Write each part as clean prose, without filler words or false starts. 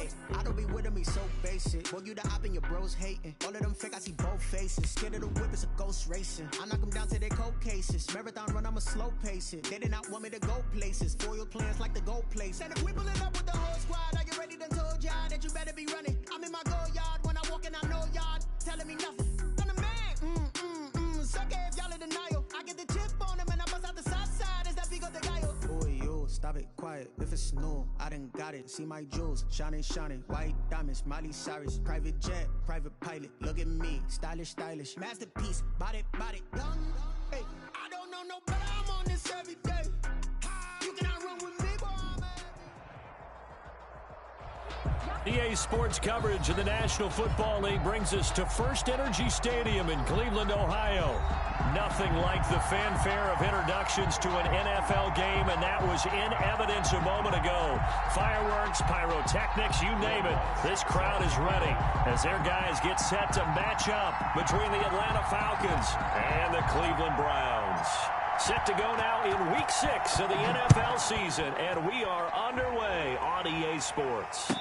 Hey, I don't be with them, he's so basic. Boy, you the op and your bros hating. All of them fake, I see both faces. Scared of the whip, it's a ghost racing. I knock them down to their cold cases. Marathon run, I'ma slow pace it. They did not want me to go places. Foil plans like the gold place. And if we pulling up with the whole squad, are you ready? Done told y'all that you better be running. I'm in my go yard when I walk in, I know y'all telling me nothing. I'm the man. Suck it if y'all in denial. I get the chip on him and I bust out the south side. Is that Vigo de Gallo? Boy, you stop it, quiet. If it's new, I done got it. See my jewels, shining, white diamonds, Miley Cyrus, private jet, private pilot. Look at me, stylish, masterpiece, body, young. Hey, I don't know no better. I'm on this every day. You cannot run with me, boy. EA Sports coverage of the National Football League brings us to First Energy Stadium in Cleveland, Ohio. Nothing like the fanfare of introductions to an NFL game, and that was in evidence a moment ago. Fireworks, pyrotechnics, you name it. This crowd is ready as their guys get set to match up between the Atlanta Falcons and the Cleveland Browns. Set to go now in Week 6 of the NFL season, and we are underway on EA Sports.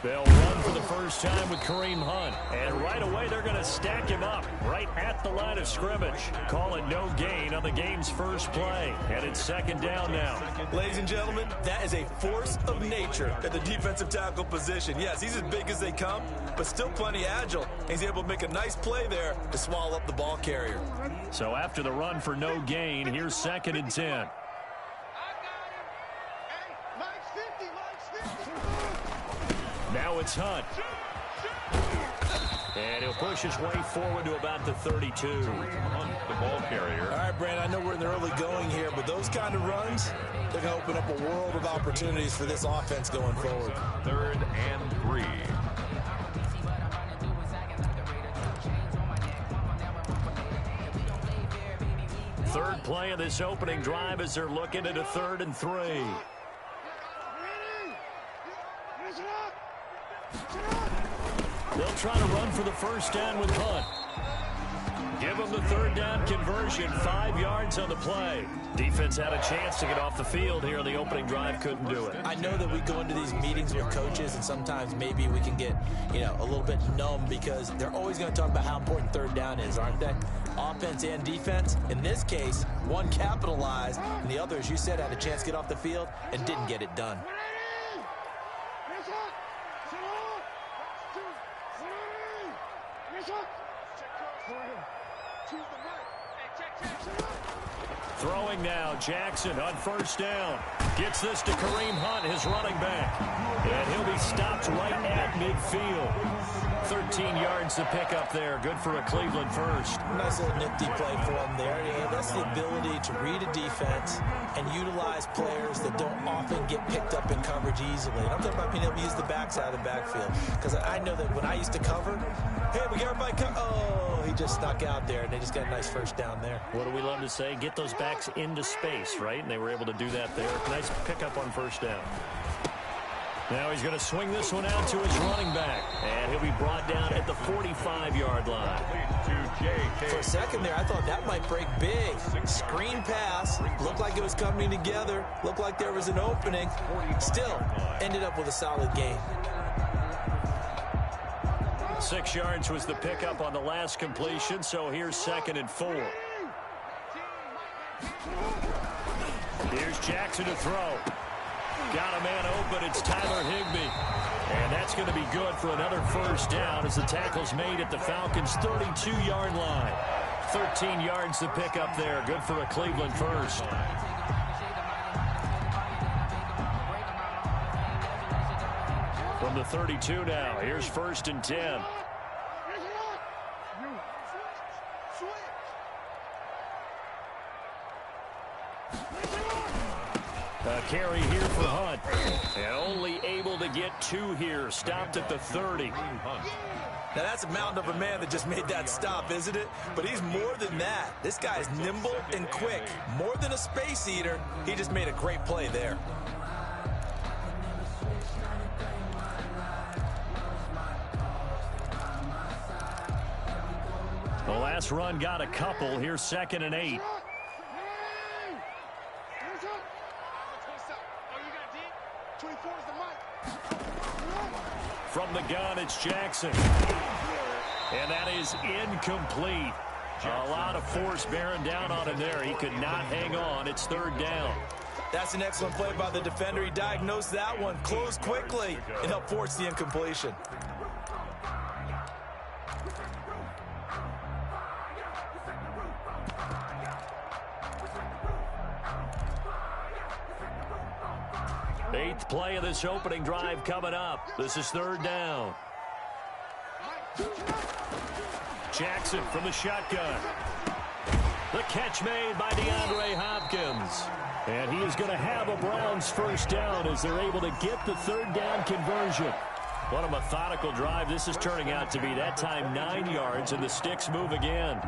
They'll run for the first time with Kareem Hunt. And right away, they're going to stack him up right at the line of scrimmage. Call it no gain on the game's first play. And it's second down now. Ladies and gentlemen, that is a force of nature at the defensive tackle position. Yes, he's as big as they come, but still plenty agile. He's able to make a nice play there to swallow up the ball carrier. So after the run for no gain, here's 2nd and 10. Now it's Hunt. And he'll push his way forward to about the 32. Hunt, the ball carrier. All right, Brandon, I know we're in the early going here, but those kind of runs, they're going to open up a world of opportunities for this offense going forward. 3rd and 3. Third play of this opening drive as they're looking at a 3rd and 3. They'll try to run for the first down with Hunt. Give them the 3rd down conversion, 5 yards on the play. Defense had a chance to get off the field here on the opening drive, couldn't do it. I know that we go into these meetings with coaches, and sometimes maybe we can get, a little bit numb because they're always going to talk about how important 3rd down is, aren't they? Offense and defense. In this case, one capitalized, and the other, as you said, had a chance to get off the field and didn't get it done. Throwing now, Jackson on first down. Gets this to Kareem Hunt, his running back. And he'll be stopped right at midfield. 13 yards to pick up there. Good for a Cleveland first. Nice little nifty play for him there. That's the ability to read a defense and utilize players that don't often get picked up in coverage easily. And I'm talking about being able to use the backside of the backfield. Because I know that when I used to cover, hey, we got everybody oh, he just snuck out there, and they just got a nice first down there. What do we love to say? Get those backs into space, right? And they were able to do that there. Nice pickup on first down. Now he's going to swing this one out to his running back. And he'll be brought down at the 45-yard line. For a second there, I thought that might break big. Screen pass. Looked like it was coming together. Looked like there was an opening. Still ended up with a solid gain. 6 yards was the pickup on the last completion, so here's 2nd and 4. Here's Jackson to throw. Got a man open. It's Tyler Higbee. And that's going to be good for another first down as the tackle's made at the Falcons' 32-yard line. 13 yards to pick up there. Good for a Cleveland first. From the 32 now, here's 1st and 10. A carry here for Hunt. And only able to get 2 here. Stopped at the 30. Now, that's a mountain of a man that just made that stop, isn't it? But he's more than that. This guy is nimble and quick. More than a space eater, he just made a great play there. The last run got a couple. Here's 2nd and 8. From the gun, it's Jackson. And that is incomplete. A lot of force bearing down on him there. He could not hang on. It's 3rd down. That's an excellent play by the defender. He diagnosed that one, closed quickly, and helped force the incompletion. Eighth play of this opening drive coming up. This is 3rd down. Jackson from the shotgun. The catch made by DeAndre Hopkins. And he is going to have a Browns 1st down as they're able to get the 3rd down conversion. What a methodical drive this is turning out to be. That time 9 yards, and the sticks move again.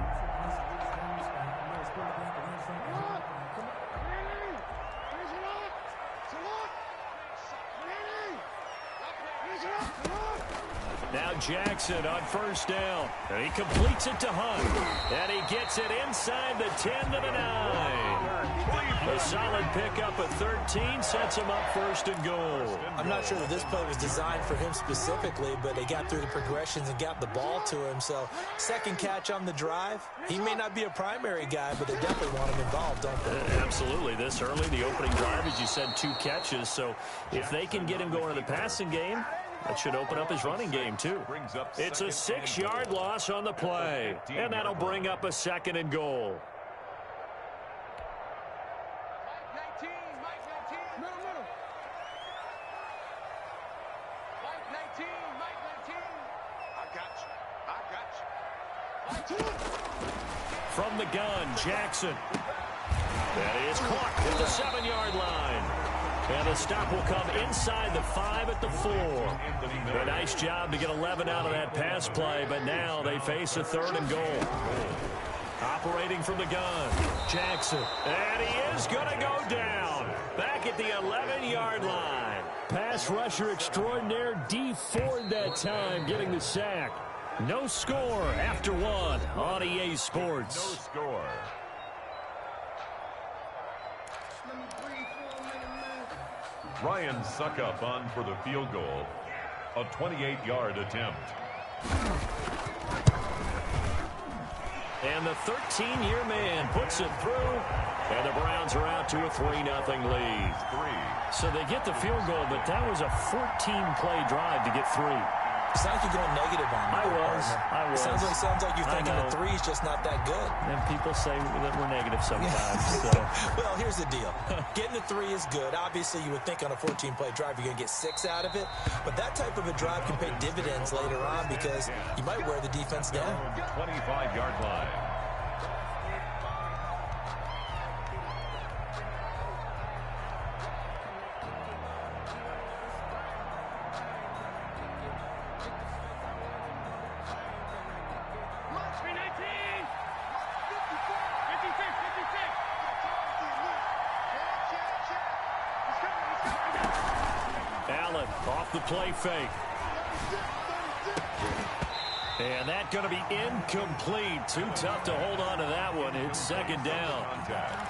Now Jackson on 1st down. And he completes it to Hunt. And he gets it inside the 10 to the 9. A solid pickup at 13 sets him up 1st and goal. I'm not sure that this play was designed for him specifically, but they got through the progressions and got the ball to him. So 2nd catch on the drive. He may not be a primary guy, but they definitely want him involved, don't they? Absolutely. This early, the opening drive, as you said, 2 catches. So if they can get him going in the passing game, that should open up his running game, too. It's a 6-yard loss on the play, and that'll bring up a 2nd and goal. From the gun, Jackson. That is clocked at the 7-yard line. And the stop will come inside the 5 at the 4. A nice job to get 11 out of that pass play, but now they face a 3rd and goal. Operating from the gun, Jackson. And he is going to go down. Back at the 11-yard line. Pass rusher extraordinaire, D. Ford that time getting the sack. No score after 1 on EA Sports. No score. Ryan Suckup on for the field goal. A 28-yard attempt. And the 13-year man puts it through. And the Browns are out to a 3-0 lead. So they get the field goal, but that was a 14-play drive to get 3. Sounds like you're going negative on me. I was. Sounds like you're thinking the 3 is just not that good. And people say that we're negative sometimes. So. Well, here's the deal. Getting the 3 is good. Obviously, you would think on a 14-play drive you're going to get 6 out of it. But that type of a drive can pay dividends later on because you might wear the defense down. 25-yard line. Off the play fake. And that's going to be incomplete. Too tough to hold on to that one. It's 2nd down.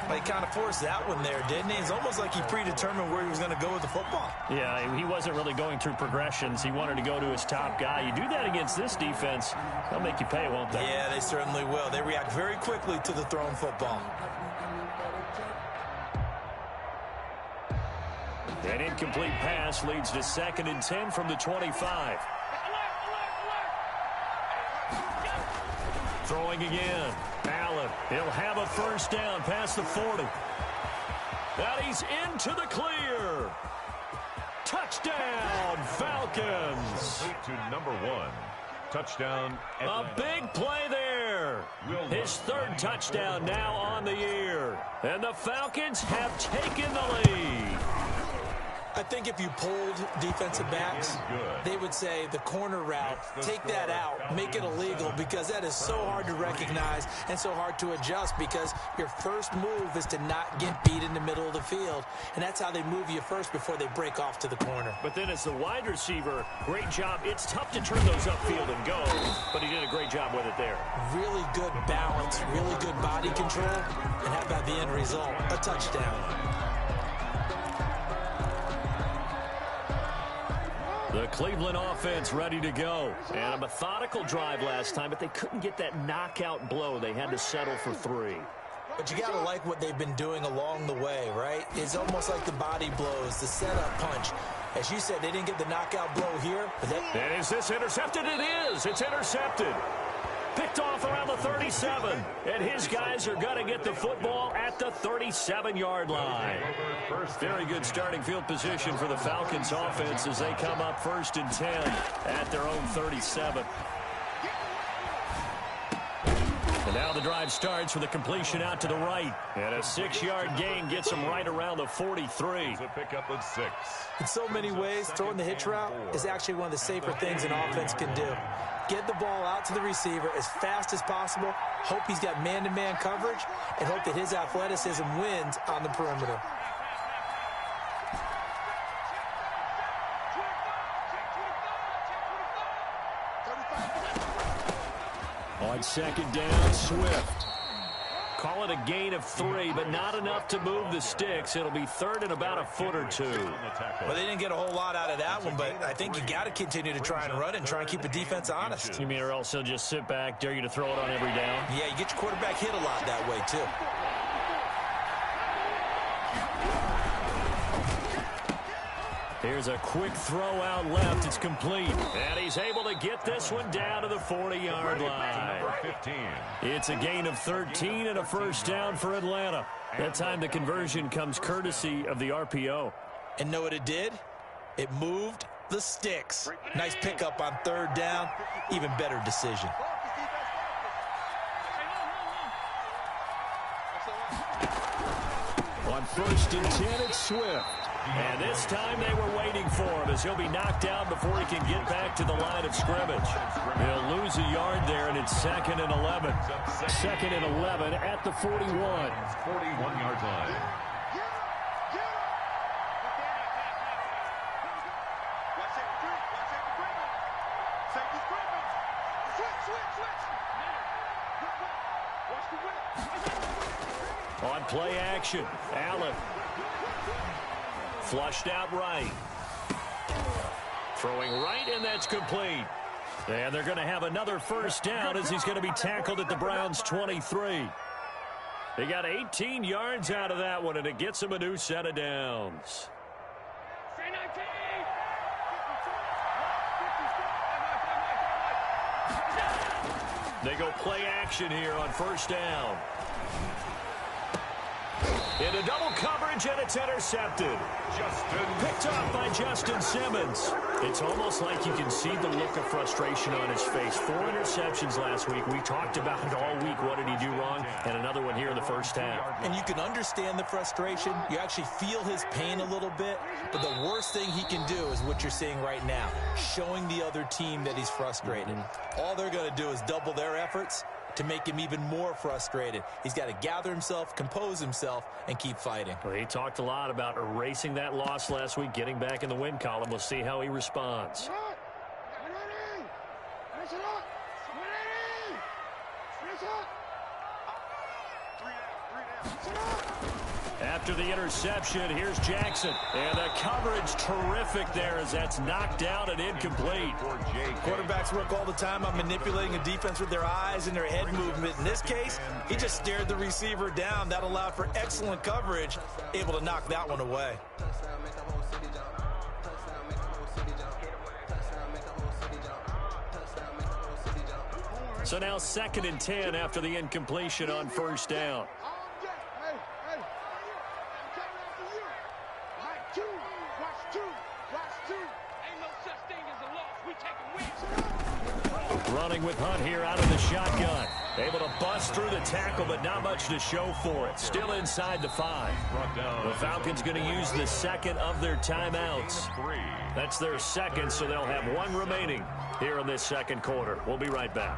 Well, he kind of forced that one there, didn't he? It's almost like he predetermined where he was going to go with the football. Yeah, he wasn't really going through progressions. He wanted to go to his top guy. You do that against this defense, they'll make you pay, won't they? Yeah, they certainly will. They react very quickly to the thrown football. An incomplete pass leads to 2nd and 10 from the 25. Throwing again. Allen. He'll have a 1st down past the 40. That he's into the clear. Touchdown, Falcons. To number 1. Touchdown. A big play there. there. His third touchdown now on the year. And the Falcons have taken the lead. I think if you polled defensive backs, they would say the corner route, take that out, make it illegal, because that is so hard to recognize and so hard to adjust, because your first move is to not get beat in the middle of the field, and that's how they move you first before they break off to the corner. But then as the wide receiver, great job. It's tough to turn those upfield and go, but he did a great job with it there. Really good balance, really good body control, and how about the end result? A touchdown. The Cleveland offense ready to go. And a methodical drive last time, but they couldn't get that knockout blow. They had to settle for 3. But you got to like what they've been doing along the way, right? It's almost like the body blows, the setup punch. As you said, they didn't get the knockout blow here. And is this intercepted? It is. It's intercepted. Picked off around the 37. And his guys are going to get the football at the 37-yard line. Very good starting field position for the Falcons offense as they come up 1st and 10 at their own 37. And now the drive starts with a completion out to the right. And a 6-yard gain gets them right around the 43. It's a pickup of 6. In so many ways, throwing the hitch route is actually one of the safer things an offense can do. Get the ball out to the receiver as fast as possible, hope he's got man-to-man coverage, and hope that his athleticism wins on the perimeter. On 2nd down, Swift. Call it a gain of 3, but not enough to move the sticks. It'll be 3rd and about a foot or 2. Well, they didn't get a whole lot out of that one, but I think you got to continue to try and run it and try and keep the defense honest. You mean or else he'll just sit back, dare you to throw it on every down? Yeah, you get your quarterback hit a lot that way, too. Here's a quick throw out left. It's complete. And he's able to get this one down to the 40-yard line. It's a gain of 13 and a 1st down for Atlanta. That time the conversion comes courtesy of the RPO. And know what it did? It moved the sticks. Nice pickup on 3rd down. Even better decision. On 1st and 10, it's Swift. And this time they were waiting for him as he'll be knocked down before he can get back to the line of scrimmage. He'll lose a yard there, and it's 2nd and 11. 2nd and 11 at the 41. 41-yard line. On play action, Allen. Flushed out right. Throwing right, and that's complete. And they're going to have another 1st down as he's going to be tackled at the Browns' 23. They got 18 yards out of that one, and it gets them a new set of downs. They go play action here on 1st down. Into double coverage, and it's intercepted. Picked off by Justin Simmons. It's almost like you can see the look of frustration on his face. 4 interceptions last week. We talked about it all week. What did he do wrong? And another one here in the 1st half. And you can understand the frustration. You actually feel his pain a little bit. But the worst thing he can do is what you're seeing right now, showing the other team that he's frustrated. All they're going to do is double their efforts to make him even more frustrated. He's got to gather himself, compose himself, and keep fighting. Well, he talked a lot about erasing that loss last week, getting back in the win column. We'll see how he responds. After the interception, here's Jackson. And the coverage terrific there as that's knocked out and incomplete. Quarterbacks work all the time on manipulating a defense with their eyes and their head movement. In this case, he just stared the receiver down. That allowed for excellent coverage, able to knock that one away. So now 2nd and 10 after the incompletion on 1st down. Running with Hunt here out of the shotgun. Able to bust through the tackle, but not much to show for it. Still inside the 5. The Falcons going to use the second of their timeouts. That's their second, so they'll have one remaining here in this second quarter. We'll be right back.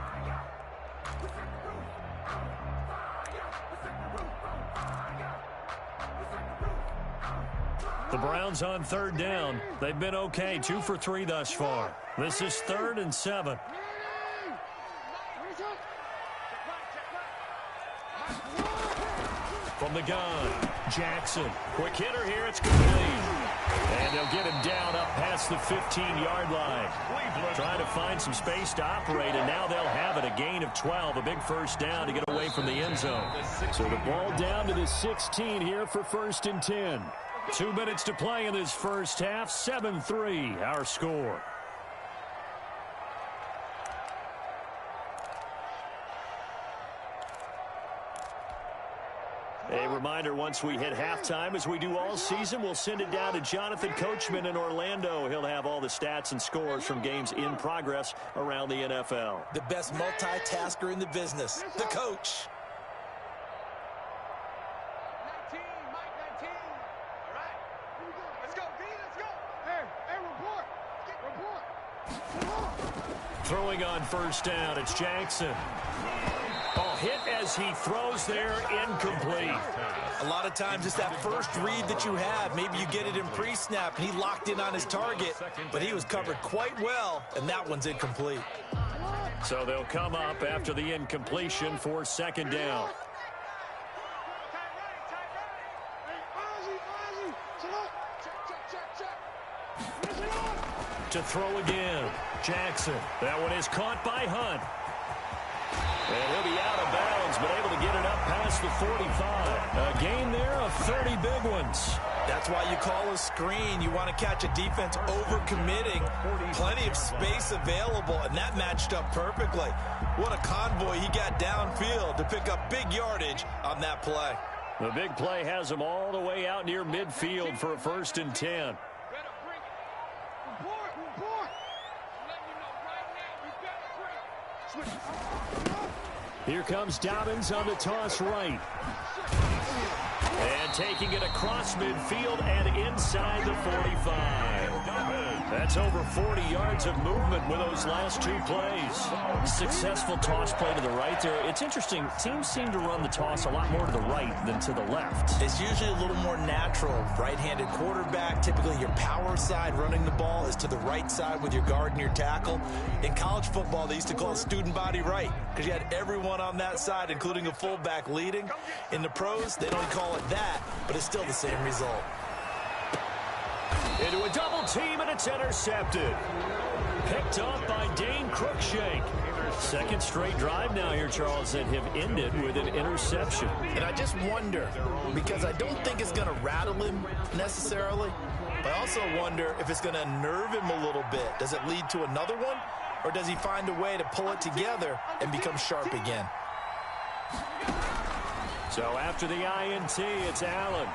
The Browns on third down. They've been okay, 2 for 3 thus far. This is 3rd and 7. From the gun, Jackson. Quick hitter here, it's complete. And they'll get him down up past the 15-yard line. Trying to find some space to operate, and now they'll have it. A gain of 12, a big first down to get away from the end zone. So the ball down to the 16 here for 1st and 10. 2 minutes to play in this first half, 7-3 our score. A reminder, once we hit halftime, as we do all season, we'll send it down to Jonathan Coachman in Orlando. He'll have all the stats and scores from games in progress around the NFL. The best multitasker in the business, the coach. 19, Mike, 19. All right, here we go. Let's go, D, let's go. Hey, report. Throwing on first down, it's Jackson. Ball hit as he throws there, incomplete. A lot of times it's that first read that you have. Maybe you get it in pre-snap, and he locked in on his target, but he was covered quite well, and that one's incomplete. So they'll come up after the incompletion for second down. To throw again, Jackson. That one is caught by Hunt. And he'll be out of bounds, but able to get it up past the 45. A gain there of 30 big ones. That's why you call a screen. You want to catch a defense over-committing. Plenty of space available, and that matched up perfectly. What a convoy he got downfield to pick up big yardage on that play. The big play has him all the way out near midfield for a 1st and 10. Here comes Dobbins on the toss right. And taking it across midfield and inside the 45. That's over 40 yards of movement with those last 2 plays. Successful toss play to the right there. It's interesting. Teams seem to run the toss a lot more to the right than to the left. It's usually a little more natural. Right-handed quarterback, typically your power side running the ball is to the right side with your guard and your tackle. In college football, they used to call it student body right because you had everyone on that side, including a fullback leading. In the pros, they don't call it that, but it's still the same result. Into a double team, and it's intercepted. Picked up by Dane Cruikshank. Second straight drive now here, Charles, that have ended with an interception. And I just wonder, because I don't think it's going to rattle him necessarily, but I also wonder if it's going to nerve him a little bit. Does it lead to another one, or does he find a way to pull it together and become sharp again? So after the INT, it's Allen.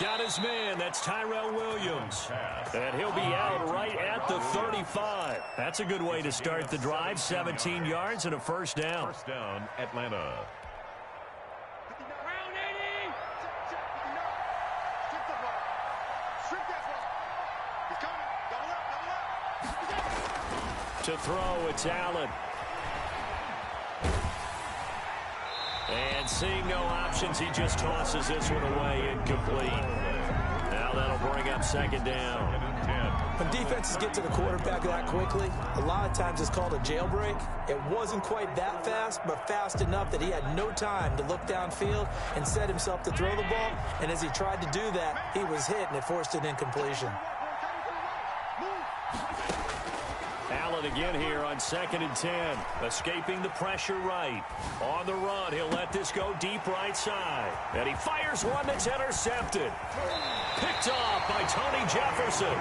Got his man. That's Tyrell Williams. And he'll be out right at the 35. That's a good way to start the drive. 17 yards and a first down. First down, Atlanta. To throw, it's Allen. And seeing no options, he just tosses this one away, incomplete. Now that'll bring up second down. When defenses get to the quarterback that quickly, a lot of times it's called a jailbreak. It wasn't quite that fast, but fast enough that he had no time to look downfield and set himself to throw the ball. And as he tried to do that, he was hit, and it forced an incompletion. Allen again here on 2nd and 10. Escaping the pressure right. On the run, he'll let this go deep right side. And he fires one that's intercepted. Picked off by Tony Jefferson.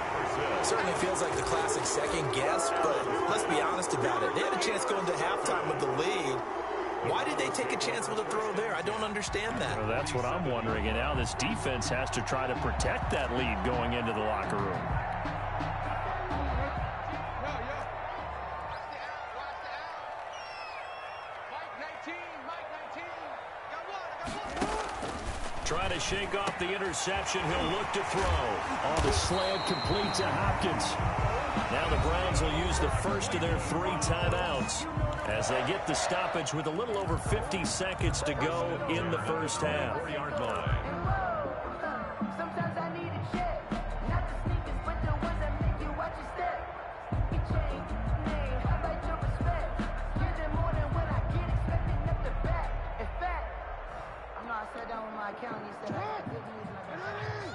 Certainly feels like the classic second guess, but let's be honest about it. They had a chance going to halftime with the lead. Why did they take a chance with a throw there? I don't understand that. Well, that's what I'm wondering. And now this defense has to try to protect that lead going into the locker room. Trying to shake off the interception. He'll look to throw. Oh, the slant complete to Hopkins. Now the Browns will use the first of their 3 timeouts as they get the stoppage with a little over 50 seconds to go in the first half. 4-yard line. Sometimes I need a check. Not the sneakers, but the ones that make you watch your step. Get changed, name, how about your respect? Give them more than when I get expected at the back. In fact, I know I sat down with my accountant. He said I got good news.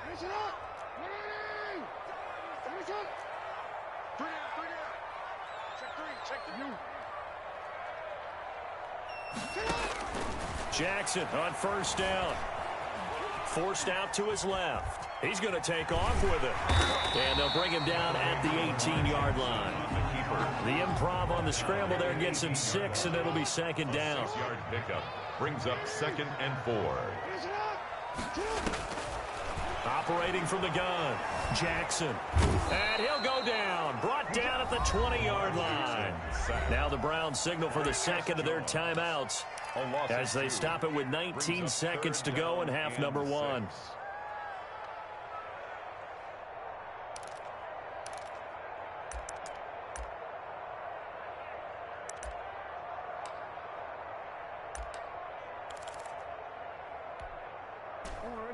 Finish it up. Finish up. 3 down. Check 3. Jackson on first down. Forced out to his left. He's going to take off with it. And they'll bring him down at the 18-yard line. The improv on the scramble there gets him 6, and it'll be second down. 6-yard pickup brings up 2nd and 4. Operating from the gun, Jackson. And he'll go down. Brought down at the 20-yard line. Now the Browns signal for the second of their timeouts as they stop it with 19 seconds to go in half number 1.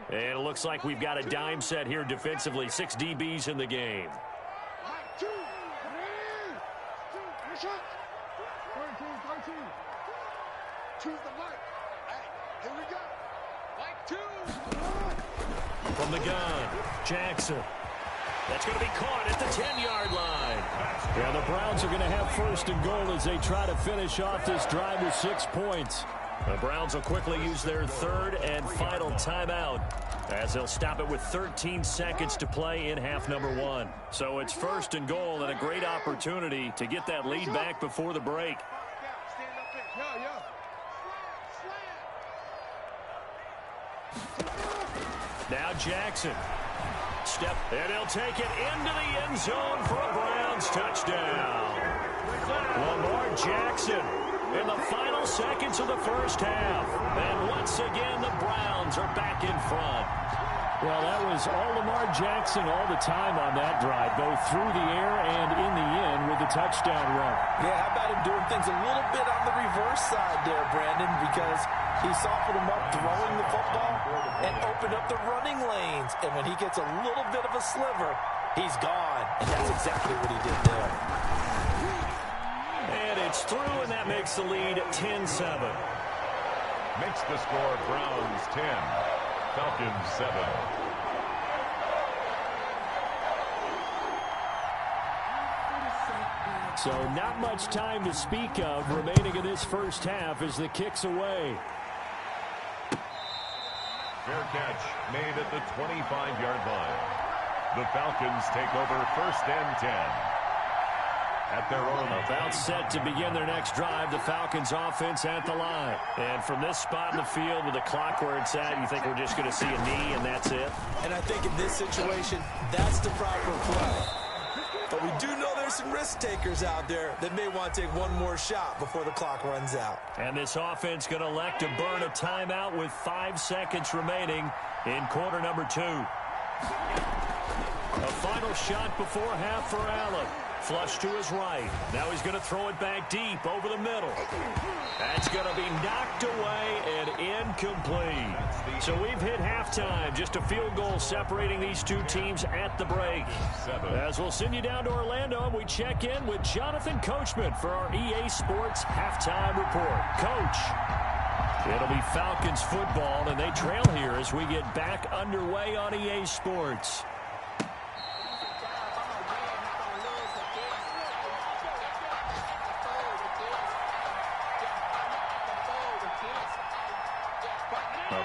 And it looks like we've got a dime set here defensively. 6 DBs in the game. From the gun, Jackson. That's going to be caught at the 10-yard line. Yeah, the Browns are going to have first and goal as they try to finish off this drive with 6 points. The Browns will quickly use their 3rd and final timeout as they'll stop it with 13 seconds to play in half number 1. So it's first and goal and a great opportunity to get that lead back before the break. Now Jackson. Step, and he'll take it into the end zone for a Browns touchdown. Lamar Jackson in the final seconds of the first half. And once again, the Browns are back in front. Well, that was all Lamar Jackson all the time on that drive, both through the air and in the end with the touchdown run. Yeah, how about him doing things a little bit on the reverse side there, Brandon, because he softened him up throwing the football and opened up the running lanes. And when he gets a little bit of a sliver, he's gone. And that's exactly what he did there. And it's through, and that makes the lead 10-7. Makes the score Browns 10, Falcons 7. So not much time to speak of remaining in this first half as the kick's away. Fair catch made at the 25-yard line. The Falcons take over 1st and 10. At their own. About set to begin their next drive, the Falcons offense at the line. And from this spot in the field with the clock where it's at, you think we're just going to see a knee and that's it? And I think in this situation, that's the proper play. But we do know there's some risk takers out there that may want to take one more shot before the clock runs out. And this offense going to elect to burn a timeout with 5 seconds remaining in quarter number 2. A final shot before half for Allen. Flush to his right. Now he's going to throw it back deep over the middle. That's going to be knocked away and incomplete. So we've hit halftime. Just a field goal separating these two teams at the break. As we'll send you down to Orlando, and we check in with Jonathan Coachman for our EA Sports Halftime Report. Coach, it'll be Falcons football, and they trail here as we get back underway on EA Sports.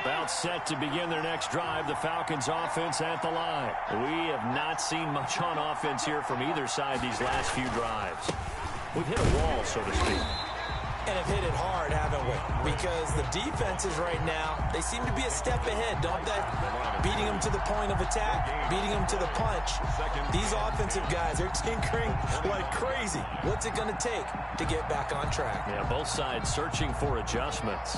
About set to begin their next drive, the Falcons offense at the line. We have not seen much on offense here from either side these last few drives. We've hit a wall, so to speak. and have hit it hard, haven't we? Because the defenses right now, they seem to be a step ahead, don't they? Beating them to the point of attack, beating them to the punch. These offensive guys, they're tinkering like crazy. What's it going to take to get back on track? Yeah, both sides searching for adjustments.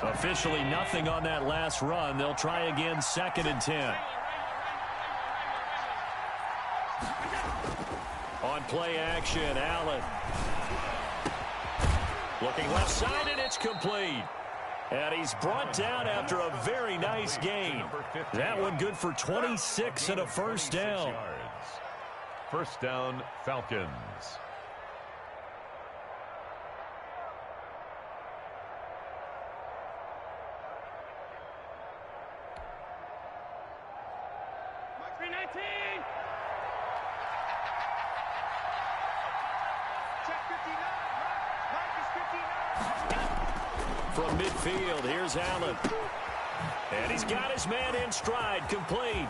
Officially nothing on that last run. They'll try again, 2nd and 10. On play action, Allen. Looking left side, and it's complete. And he's brought down after a very nice gain. That one good for 26 and a first down. First down, Falcons. From midfield, here's Allen. And he's got his man in stride, complete.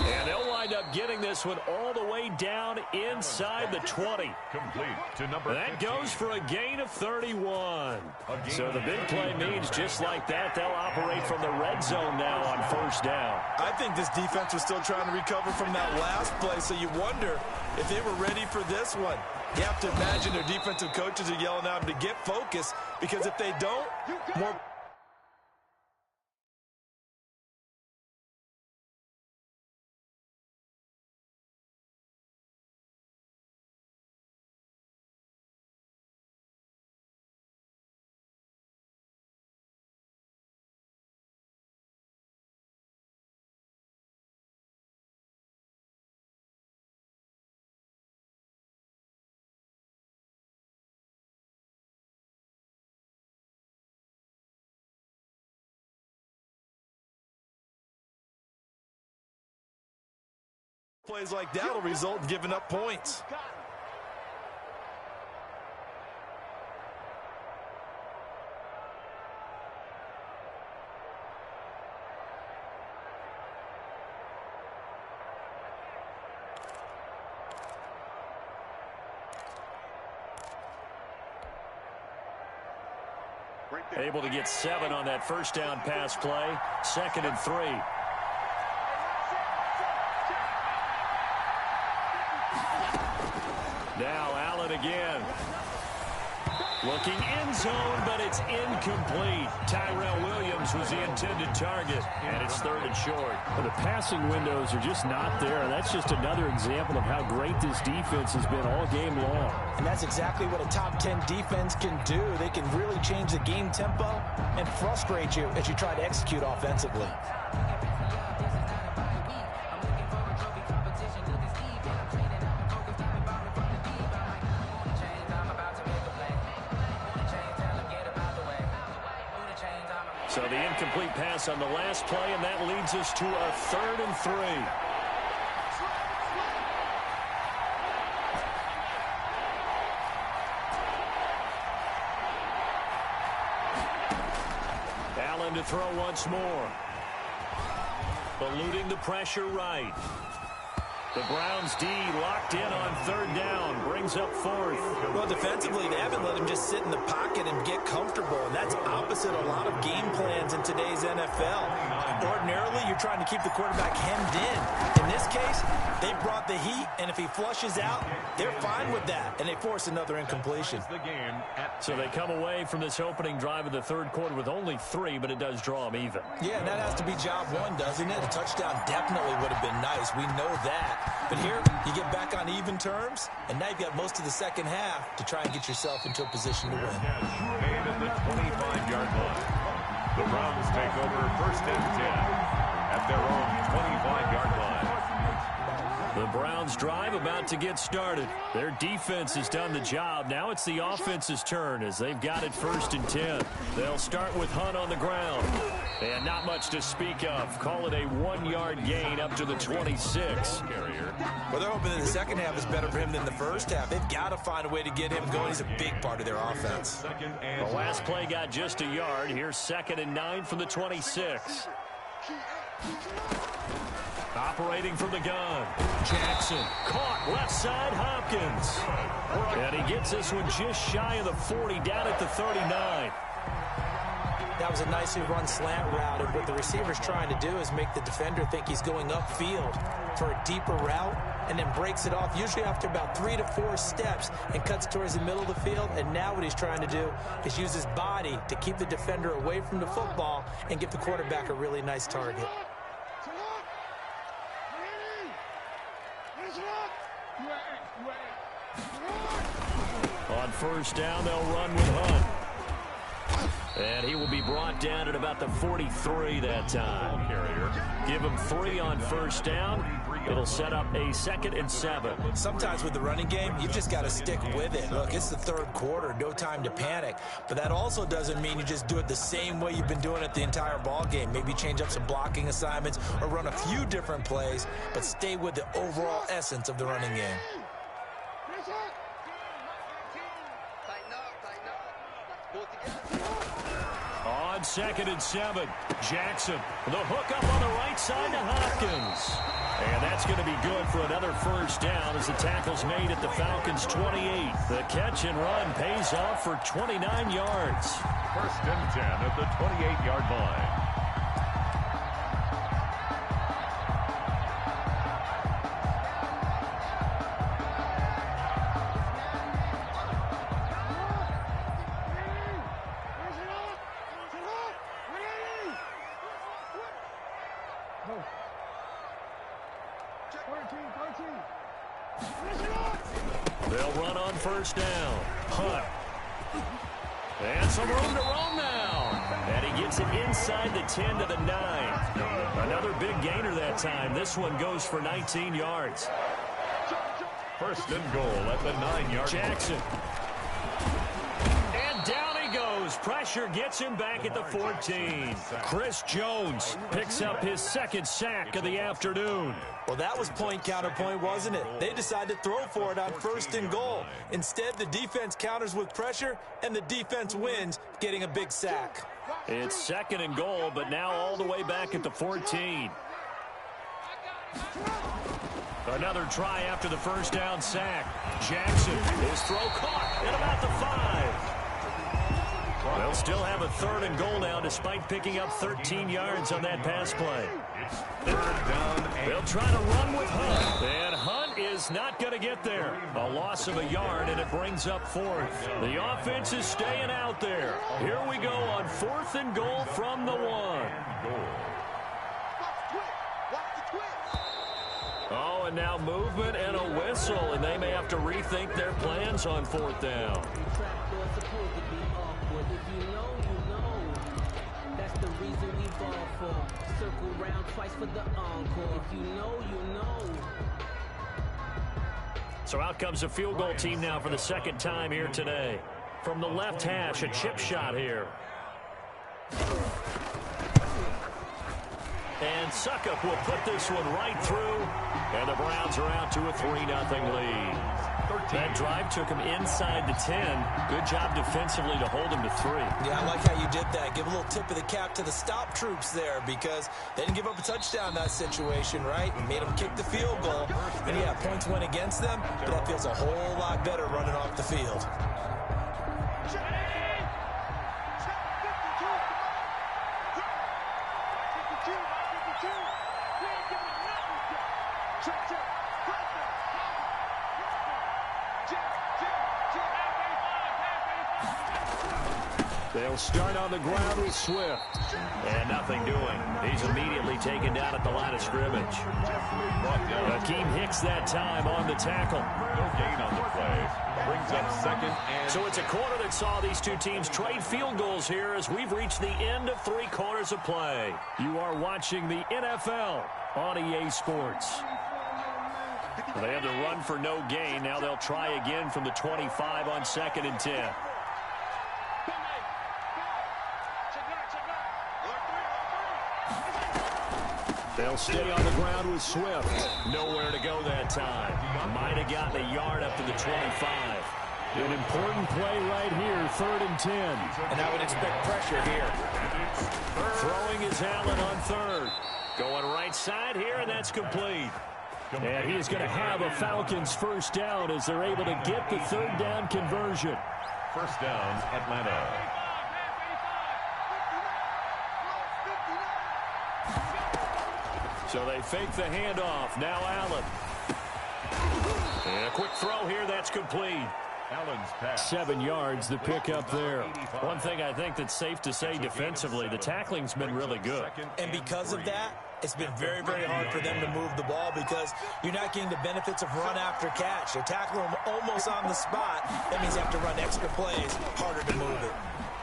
And they'll wind up getting this one all the way down inside the 20. Complete to number That 15. goes for a gain of 31. So the big play means just like that, they'll operate from the red zone now on first down. I think this defense was still trying to recover from that last play, so you wonder if they were ready for this one. You have to imagine their defensive coaches are yelling at them to get focused, because if they don't, more... plays like that will result in giving up points. Able to get 7 on that first down pass play. 2nd and 3. Now Allen again. Looking end zone, but it's incomplete. Tyrell Williams was the intended target, and it's 3rd and short. Well, the passing windows are just not there. That's just another example of how great this defense has been all game long. And that's exactly what a top 10 defense can do. They can really change the game tempo and frustrate you as you try to execute offensively. So the incomplete pass on the last play, and that leads us to a 3rd and 3. Allen to throw once more. Eluding the pressure right. The Browns D locked in on 3rd down, brings up 4th. Well, defensively, they haven't let him just sit in the pocket and get comfortable, and that's opposite a lot of game plans in today's NFL. Ordinarily, you're trying to keep the quarterback hemmed in. In this case, they brought the heat, and if he flushes out, they're fine with that, and they force another incompletion. So they come away from this opening drive of the 3rd quarter with only 3, but it does draw them even. Yeah, and that has to be job 1, doesn't it? A touchdown definitely would have been nice. We know that. But here, you get back on even terms, and now you've got most of the second half to try and get yourself into a position to win. Made at the 25-yard line. The Browns take over 1st and 10 at their own 25-yard line. The Browns drive about to get started. Their defense has done the job. Now it's the offense's turn as they've got it 1st and 10. They'll start with Hunt on the ground. And not much to speak of. Call it a 1-yard gain up to the 26. Well, they're hoping that the second half is better for him than the first half. They've got to find a way to get him going. He's a big part of their offense. The last play got just a yard. Here's 2nd and 9 from the 26. Operating from the gun. Jackson caught left side Hopkins. And he gets this one just shy of the 40 down at the 39. That was a nicely run slant route, and what the receiver's trying to do is make the defender think he's going upfield for a deeper route and then breaks it off, usually after about 3 to 4 steps, and cuts towards the middle of the field. And now what he's trying to do is use his body to keep the defender away from the football and give the quarterback a really nice target. On first down, they'll run with Hunt. And he will be brought down at about the 43 that time. Give him 3 on first down. It'll set up a 2nd and 7. Sometimes with the running game, you've just got to stick with it. Look, it's the third quarter, no time to panic. But that also doesn't mean you just do it the same way you've been doing it the entire ball game. Maybe change up some blocking assignments or run a few different plays, but stay with the overall essence of the running game. On 2nd and 7, Jackson, the hook up on the right side to Hopkins. And that's going to be good for another first down as the tackle's made at the Falcons' 28. The catch and run pays off for 29 yards. 1st and 10 at the 28-yard line. They'll run on first down. Hunt. And some room to roam now. And he gets it inside the 10 to the 9. Another big gainer that time. This one goes for 19 yards. 1st and goal at the 9-yard. Jackson. And down he goes. Pressure gets him back at the 14. Chris Jones picks up his 2nd sack of the afternoon. Well, that was point counterpoint, wasn't it? They decided to throw for it on 1st and goal. Instead, the defense counters with pressure, and the defense wins, getting a big sack. It's 2nd and goal, but now all the way back at the 14. Another try after the first down sack. Jackson, his throw caught at about the 5. They'll still have a 3rd and goal now despite picking up 13 yards on that pass play. 3rd down. They'll try to run with Hunt. And Hunt is not going to get there. A loss of a yard, and it brings up 4th. The offense is staying out there. Here we go on 4th and goal from the 1. Oh, and now movement and a whistle, and they may have to rethink their plans on 4th down. Circle round twice for the encore. If you know, you know. So out comes the field goal team now for the 2nd time here today. From the left hash, a chip shot here. And Suckup will put this one right through. And the Browns are out to a 3-0 lead. That drive took him inside the 10. Good job defensively to hold him to 3. Yeah, I like how you did that. Give a little tip of the cap to the stop troops there because they didn't give up a touchdown in that situation, right? Made them kick the field goal. And, yeah, points went against them, but that feels a whole lot better running off the field. They'll start on the ground with Swift. And nothing doing. He's immediately taken down at the line of scrimmage. Akeem Hicks that time on the tackle. No gain on the play. Brings up 2nd and... So it's a quarter that saw these two teams trade field goals here as we've reached the end of 3 quarters of play. You are watching the NFL on EA Sports. They had to run for no gain. Now they'll try again from the 25 on 2nd and 10. They'll stay on the ground with Swift. Nowhere to go that time. Might have gotten a yard up to the 25. An important play right here, 3rd and 10. And I would expect pressure here. Throwing is Allen on 3rd. Going right side here, and that's complete. And he is going to have a Falcons first down as they're able to get the third down conversion. First down, Atlanta. So they fake the handoff. Now Allen. And a quick throw here. That's complete. Allen's pass. 7 yards, the pickup there. One thing I think that's safe to say defensively, the tackling's been really good. And because of that, it's been very, very hard for them to move the ball because you're not getting the benefits of run after catch. They're tackling them almost on the spot. That means you have to run extra plays, harder to move it.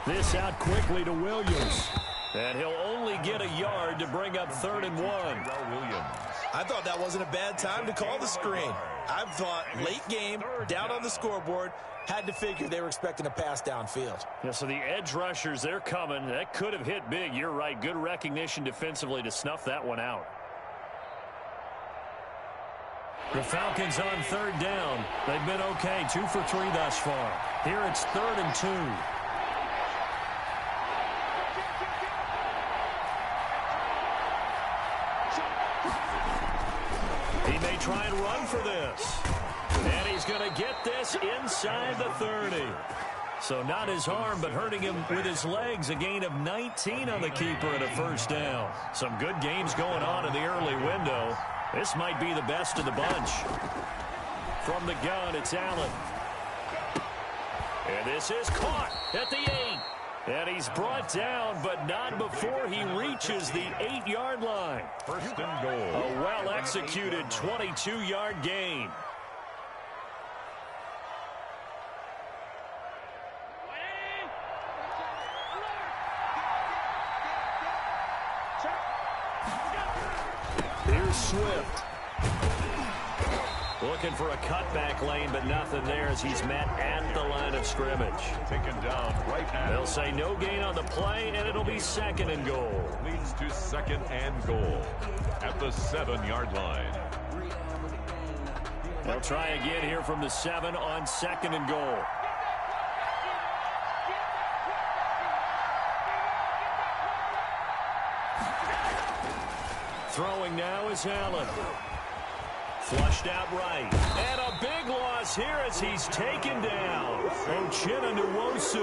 This out quickly to Williams. And he'll only get a yard to bring up 3rd and 1. I thought that wasn't a bad time to call the screen. I thought late game, down on the scoreboard, had to figure they were expecting a pass downfield. Yeah, so the edge rushers, they're coming. That could have hit big. You're right. Good recognition defensively to snuff that one out. The Falcons on 3rd down. They've been okay. 2 for 3 thus far. Here it's 3rd and 2. He may try and run for this. And he's going to get this inside the 30. So not his arm, but hurting him with his legs. A gain of 19 on the keeper and a first down. Some good games going on in the early window. This might be the best of the bunch. From the gun, it's Allen. And this is caught at the 8. And he's brought down, but not before he reaches the 8-yard line. First and goal. A well-executed 22-yard gain. Here's Swift. Looking for a cutback lane, but nothing there as he's met at the line of scrimmage. Taken down right at. They'll say no gain on the play, and it'll be 2nd and goal. Leads to 2nd and goal at the 7-yard line. They'll try again here from the 7 on 2nd and goal. Throwing now is Allen. Flushed out right. And a big loss here as he's taken down. Ochena Nwosu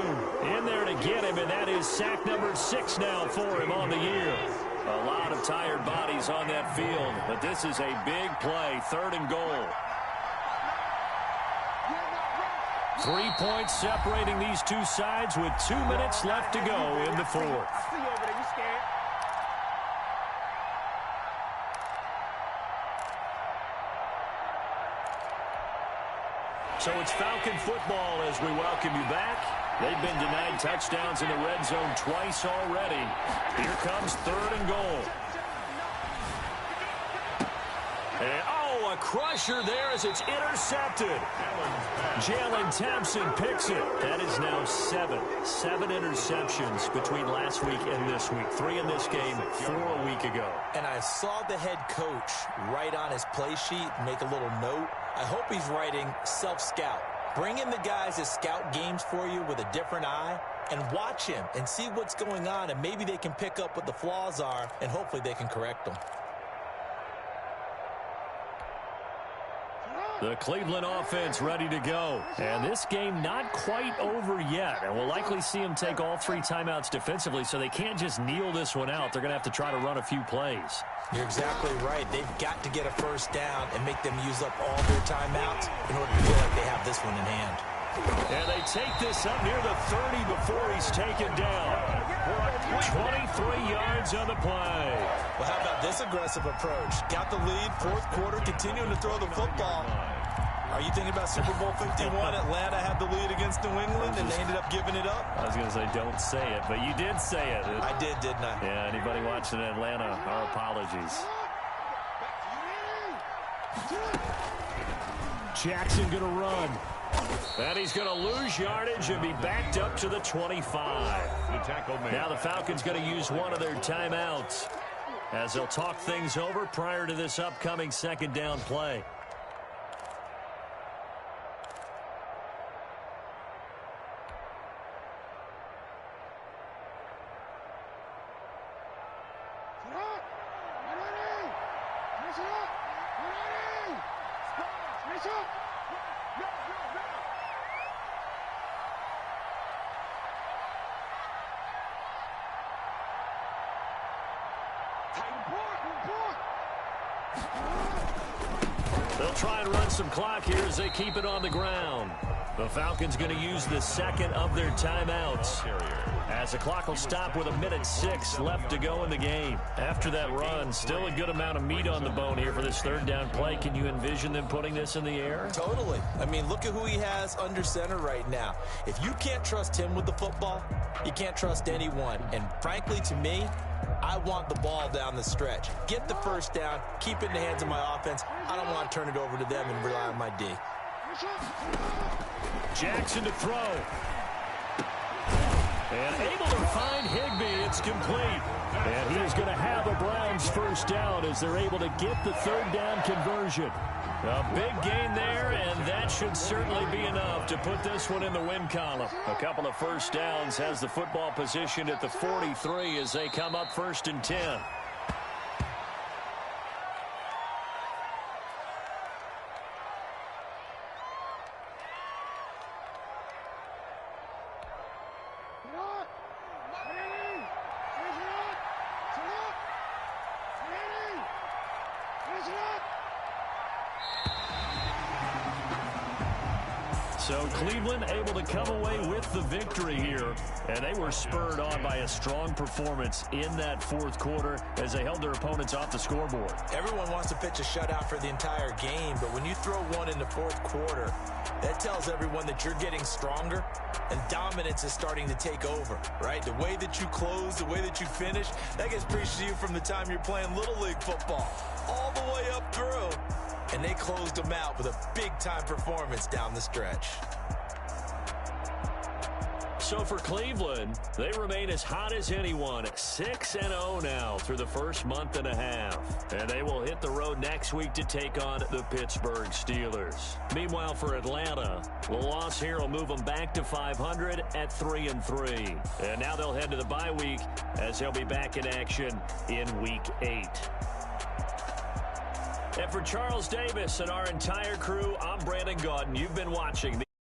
in there to get him, and that is sack number 6 now for him on the year. A lot of tired bodies on that field, but this is a big play. 3rd and goal. 3 points separating these two sides with 2 minutes left to go in the 4th. So it's Falcon football as we welcome you back. They've been denied touchdowns in the red zone twice already. Here comes 3rd and goal. And, a crusher there as it's intercepted. Jalen Thompson picks it. That is now 7 interceptions between last week and this week. 3 in this game, 4 a week ago. And I saw the head coach write on his play sheet, make a little note. I hope he's writing self-scout. Bring in the guys that scout games for you with a different eye and watch him and see what's going on, and maybe they can pick up what the flaws are, and hopefully they can correct them. The Cleveland offense ready to go. And this game not quite over yet. And we'll likely see them take all 3 timeouts defensively, so they can't just kneel this one out. They're going to have to try to run a few plays. You're exactly right. They've got to get a first down and make them use up all their timeouts in order to feel like they have this one in hand. And they take this up near the 30 before he's taken down. 23 yards on the play. Well, how about this aggressive approach? Got the lead, 4th quarter, continuing to throw the football. Are you thinking about Super Bowl 51? Atlanta had the lead against New England, and they ended up giving it up? I was going to say don't say it, but you did say it. I did, didn't I? Yeah, anybody watching Atlanta, our apologies. Jackson going to run. And he's going to lose yardage and be backed up to the 25. Now the Falcons going to use one of their timeouts as they'll talk things over prior to this upcoming 2nd down play. They'll try and run some clock here as they keep it on the ground. The Falcons going to use the second of their timeouts, as the clock will stop with 1:06 left to go in the game. After that run, still a good amount of meat on the bone here for this third down play. Can you envision them putting this in the air? Totally. I mean, look at who he has under center right now. If you can't trust him with the football, you can't trust anyone. And frankly, to me, I want the ball down the stretch. Get the first down, keep it in the hands of my offense. I don't want to turn it over to them and rely on my D. Jackson to throw. And able to find Higbee. It's complete. And he is going to have a Browns first down as they're able to get the third down conversion. A big gain there, and that should certainly be enough to put this one in the win column. A couple of first downs, has the football positioned at the 43 as they come up 1st and 10. So Cleveland able to come away with the victory here, and they were spurred on by a strong performance in that fourth quarter as they held their opponents off the scoreboard. Everyone wants to pitch a shutout for the entire game, but when you throw one in the fourth quarter, that tells everyone that you're getting stronger and dominance is starting to take over, right? The way that you close, the way that you finish, that gets preached to you from the time you're playing Little League football all the way up through. And they closed them out with a big-time performance down the stretch. So for Cleveland, they remain as hot as anyone, 6-0 now through the first month and a half. And they will hit the road next week to take on the Pittsburgh Steelers. Meanwhile, for Atlanta, the loss here will move them back to 500 at 3-3. And now they'll head to the bye week as they'll be back in action in Week 8. And for Charles Davis and our entire crew, I'm Brandon Gaudin. You've been watching the